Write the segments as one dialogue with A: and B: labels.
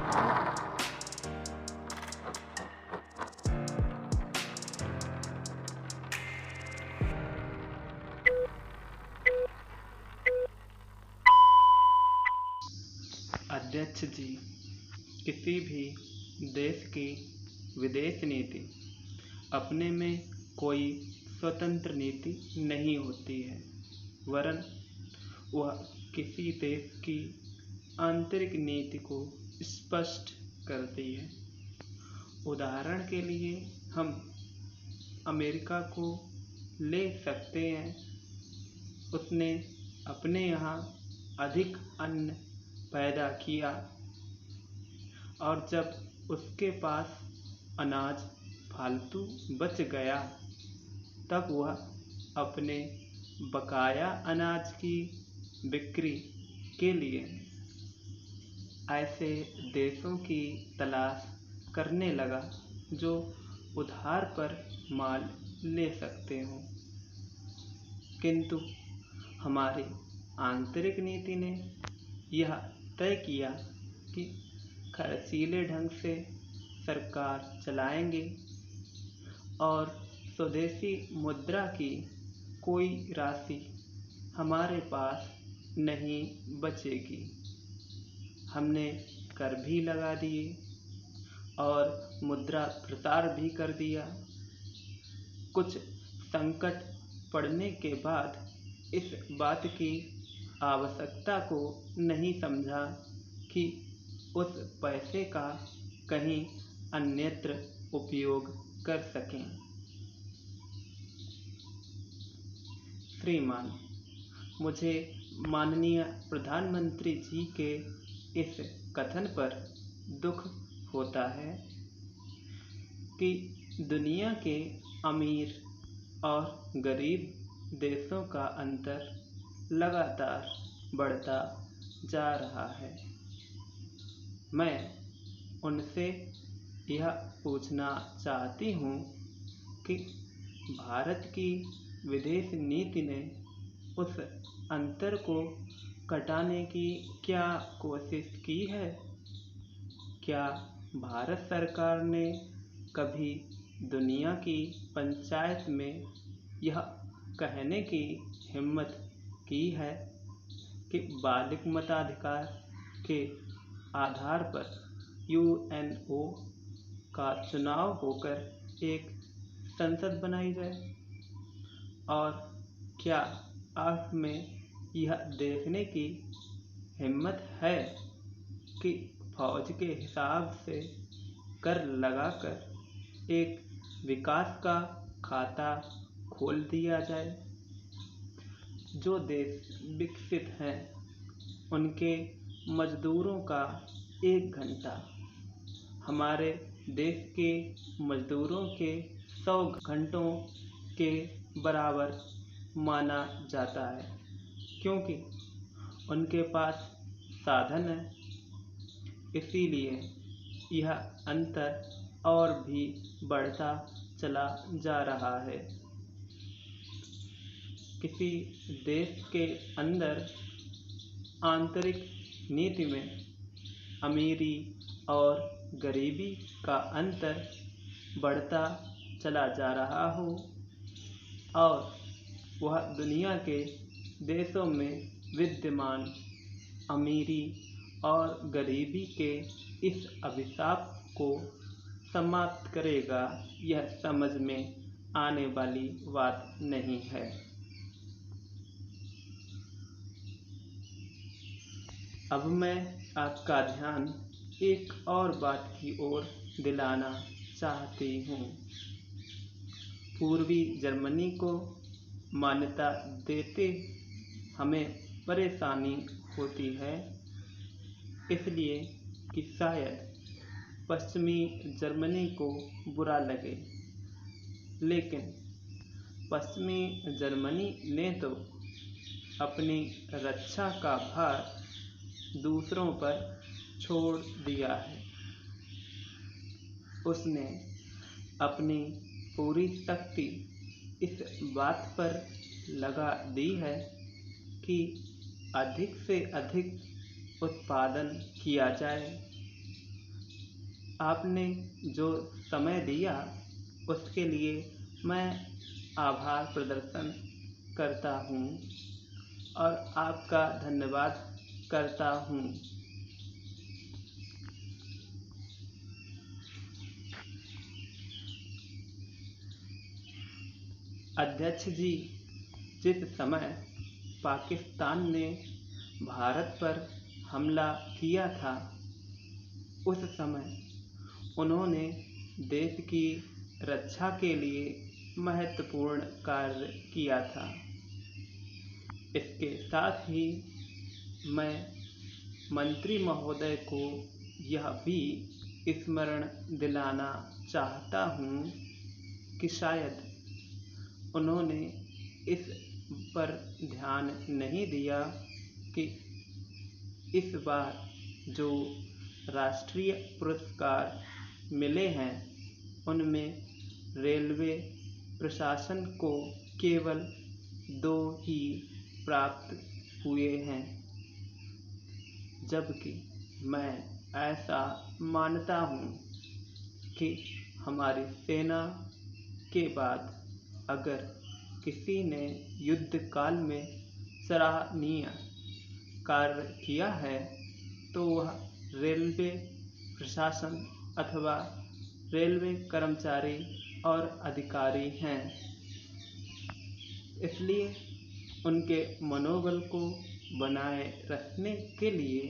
A: अध्यक्ष जी, किसी भी देश की विदेश नीति अपने में कोई स्वतंत्र नीति नहीं होती है, वरन वह किसी देश की आंतरिक नीति को स्पष्ट करती है। उदाहरण के लिए हम अमेरिका को ले सकते हैं। उसने अपने यहाँ अधिक अन्न पैदा किया और जब उसके पास अनाज फालतू बच गया, तब वह अपने बकाया अनाज की बिक्री के लिए ऐसे देशों की तलाश करने लगा जो उधार पर माल ले सकते हों। किंतु हमारी आंतरिक नीति ने यह तय किया कि खर्चीले ढंग से सरकार चलाएंगे और स्वदेशी मुद्रा की कोई राशि हमारे पास नहीं बचेगी। हमने कर भी लगा दिए और मुद्रा प्रसार भी कर दिया। कुछ संकट पड़ने के बाद इस बात की आवश्यकता को नहीं समझा कि उस पैसे का कहीं अन्यत्र उपयोग कर सकें। श्रीमान, मुझे माननीय प्रधानमंत्री जी के इस कथन पर दुख होता है कि दुनिया के अमीर और गरीब देशों का अंतर लगातार बढ़ता जा रहा है। मैं उनसे यह पूछना चाहती हूँ कि भारत की विदेश नीति ने उस अंतर को घटाने की क्या कोशिश की है? क्या भारत सरकार ने कभी दुनिया की पंचायत में यह कहने की हिम्मत की है कि बालिग मताधिकार के आधार पर यूएनओ का चुनाव होकर एक संसद बनाई जाए? और क्या आप में यह देखने की हिम्मत है कि फौज के हिसाब से कर लगाकर एक विकास का खाता खोल दिया जाए? जो देश विकसित हैं, उनके मजदूरों का 1 घंटा हमारे देश के मजदूरों के 100 घंटों के बराबर माना जाता है, क्योंकि उनके पास साधन है। इसीलिए यह अंतर और भी बढ़ता चला जा रहा है। किसी देश के अंदर आंतरिक नीति में अमीरी और गरीबी का अंतर बढ़ता चला जा रहा हो और वह दुनिया के देशों में विद्यमान अमीरी और गरीबी के इस अभिशाप को समाप्त करेगा, यह समझ में आने वाली बात नहीं है। अब मैं आपका ध्यान एक और बात की ओर दिलाना चाहती हूँ। पूर्वी जर्मनी को मान्यता देते हमें परेशानी होती है, इसलिए कि शायद पश्चिमी जर्मनी को बुरा लगे, लेकिन पश्चिमी जर्मनी ने तो अपनी रक्षा का भार दूसरों पर छोड़ दिया है। उसने अपनी पूरी शक्ति इस बात पर लगा दी है कि अधिक से अधिक उत्पादन किया जाए आपने जो समय दिया उसके लिए मैं आभार प्रदर्शन करता हूँ और आपका धन्यवाद करता हूँ। अध्यक्ष जी, जिस समय पाकिस्तान ने भारत पर हमला किया था उस समय उन्होंने देश की रक्षा के लिए महत्वपूर्ण कार्य किया था। इसके साथ ही मैं मंत्री महोदय को यह भी स्मरण दिलाना चाहता हूँ कि शायद उन्होंने इस पर ध्यान नहीं दिया कि इस बार जो राष्ट्रीय पुरस्कार मिले हैं उनमें रेलवे प्रशासन को केवल 2 ही प्राप्त हुए हैं, जबकि मैं ऐसा मानता हूँ कि हमारी सेना के बाद अगर किसी ने युद्ध काल में सराहनीय कार्य किया है तो वह रेलवे प्रशासन अथवा रेलवे कर्मचारी और अधिकारी हैं। इसलिए उनके मनोबल को बनाए रखने के लिए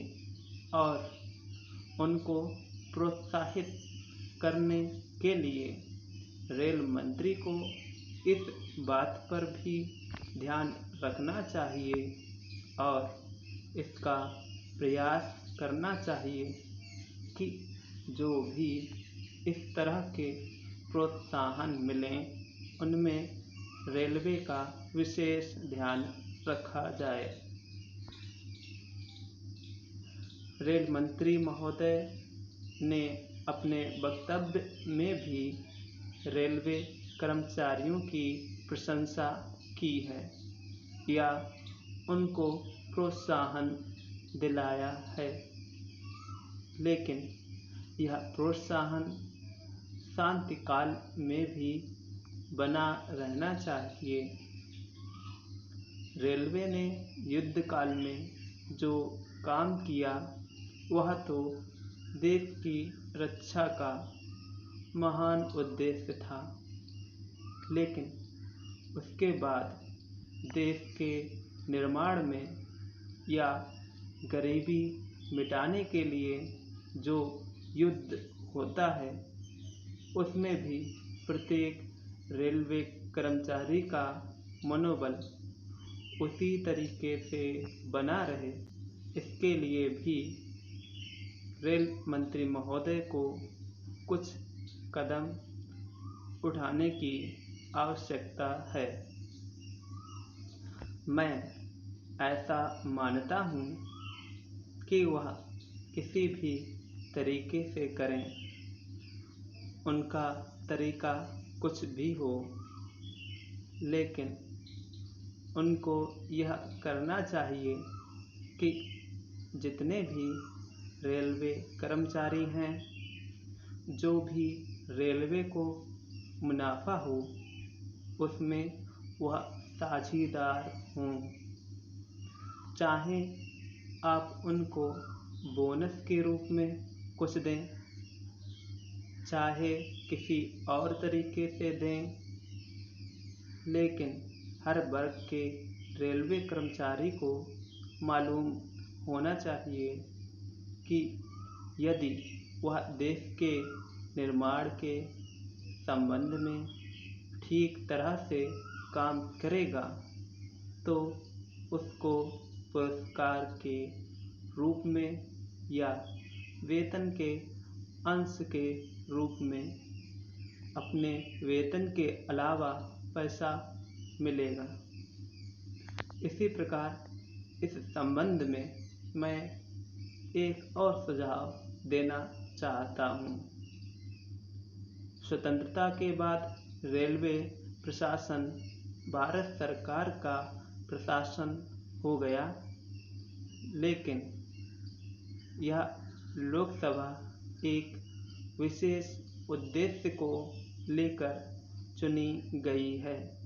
A: और उनको प्रोत्साहित करने के लिए रेल मंत्री को इस बात पर भी ध्यान रखना चाहिए और इसका प्रयास करना चाहिए कि जो भी इस तरह के प्रोत्साहन मिलें उनमें रेलवे का विशेष ध्यान रखा जाए। रेल मंत्री महोदय ने अपने वक्तव्य में भी रेलवे कर्मचारियों की प्रशंसा की है या उनको प्रोत्साहन दिलाया है, लेकिन यह प्रोत्साहन शांति काल में भी बना रहना चाहिए। रेलवे ने युद्ध काल में जो काम किया वह तो देश की रक्षा का महान उद्देश्य था, लेकिन उसके बाद देश के निर्माण में या गरीबी मिटाने के लिए जो युद्ध होता है उसमें भी प्रत्येक रेलवे कर्मचारी का मनोबल उसी तरीके से बना रहे, इसके लिए भी रेल मंत्री महोदय को कुछ कदम उठाने की आवश्यकता है। मैं ऐसा मानता हूँ कि वह किसी भी तरीके से करें, उनका तरीका कुछ भी हो, लेकिन उनको यह करना चाहिए कि जितने भी रेलवे कर्मचारी हैं, जो भी रेलवे को मुनाफा हो उसमें वह साझीदार हों। चाहे आप उनको बोनस के रूप में कुछ दें, चाहे किसी और तरीके से दें, लेकिन हर वर्ग के रेलवे कर्मचारी को मालूम होना चाहिए कि यदि वह देश के निर्माण के संबंध में ठीक तरह से काम करेगा तो उसको पुरस्कार के रूप में या वेतन के अंश के रूप में अपने वेतन के अलावा पैसा मिलेगा। इसी प्रकार इस संबंध में मैं एक और सुझाव देना चाहता हूँ। स्वतंत्रता के बाद रेलवे प्रशासन भारत सरकार का प्रशासन हो गया, लेकिन यह लोकसभा एक विशेष उद्देश्य को लेकर चुनी गई है।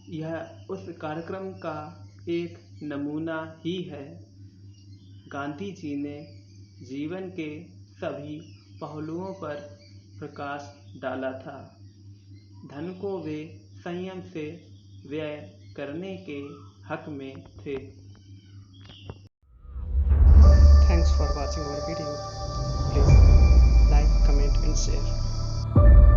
A: यह उस कार्यक्रम का एक नमूना ही है। गांधी जी ने जीवन के सभी पहलुओं पर प्रकाश डाला था। धन को वे संयम से व्यय करने के हक में थे।
B: Thanks for watching our video. Please like, comment and share.